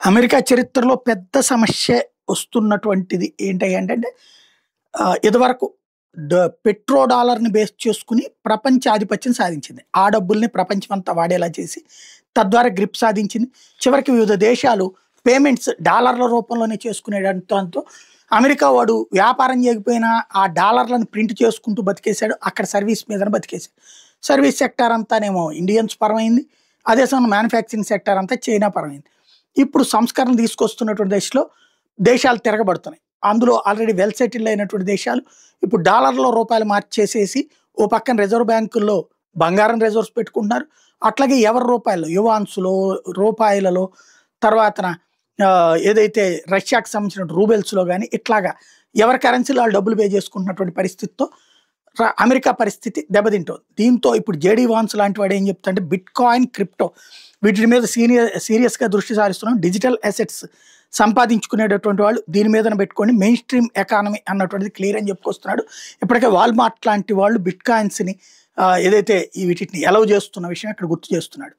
America చరిత్రలో పెద్ద సమస్య వస్తున్నటువంటిది ఏంటంటే ఇదివరకు పెట్రో డాలర్‌ని బేస్ చేసుకొని ప్రపంచ ఆధిపత్యం సాధించింది. ఆ డబ్బుల్ని ప్రపంచమంతా వాడేలా చేసి, తద్వారా గ్రిప్ సాధించింది. చివరికి వివిధ దేశాలు పేమెంట్స్ డాలర్ల రూపంలోనే చేసుకునేడంతో అమెరికా వాడు వ్యాపారం చేయకపోయినా ఆ డాలర్లను ప్రింట్ చేసుకుంటూ బతికేసాడు. అక్కడ సర్వీస్ మీదనే బతికేసాడు. సర్వీస్ సెక్టార్ అంతానేమో ఇండియన్స్ పరమైంది. అదే సమయంలో మ్యానుఫ్యాక్చరింగ్ సెక్టార్ అంతా చైనా పరమైంది. ఇప్పుడు సంస్కరణ తీసుకొస్తున్నటువంటి దశలో దేశాలు తిరగబడుతున్నాయి. అందులో ఆల్రెడీ వెల్ సెటిల్డ్ అయినటువంటి దేశాలు ఇప్పుడు డాలర్‌లో రూపాయలు మార్చేసేసి ఓ పక్కన రిజర్వ్ బ్యాంకుల్లో బంగారం రిజర్వ్స్ పెట్టుకుంటున్నారు. అట్లాగే ఎవరి రూపాయల్లో యువాన్స్‌లో, రూపాయలలో తర్వాతన ఏదైతే రష్యాకి సంబంధించిన రూబెల్స్‌లో గాని ఇట్లాగా ఎవరి కరెన్సీలో వాళ్ళు డబ్బులు పే చేసుకుంటున్నటువంటి పరిస్థితితో అమెరికా పరిస్థితి దెబ్బతింటోంది. దీంతో ఇప్పుడు జేడీ వాన్స్ లాంటి వాడు ఏం చెప్తాడంటే బిట్‌కాయిన్, క్రిప్టో వీటి మీద సీరియస్‌గా దృష్టి సారిస్తున్నాం. డిజిటల్ అసెట్స్ సంపాదించుకునేటటువంటి వాళ్ళు దీని మీదన పెట్టుకొని మెయిన్ స్ట్రీమ్ ఎకానమీ అన్నటువంటిది క్లియర్ అని చెప్పుకొస్తున్నాడు. ఇప్పటికే వాల్మార్ట్ లాంటి వాళ్ళు బిట్‌కాయిన్స్‌ని ఏదైతే వీటిని అలౌ చేస్తున్న విషయం ఇక్కడ గుర్తు చేస్తున్నాడు.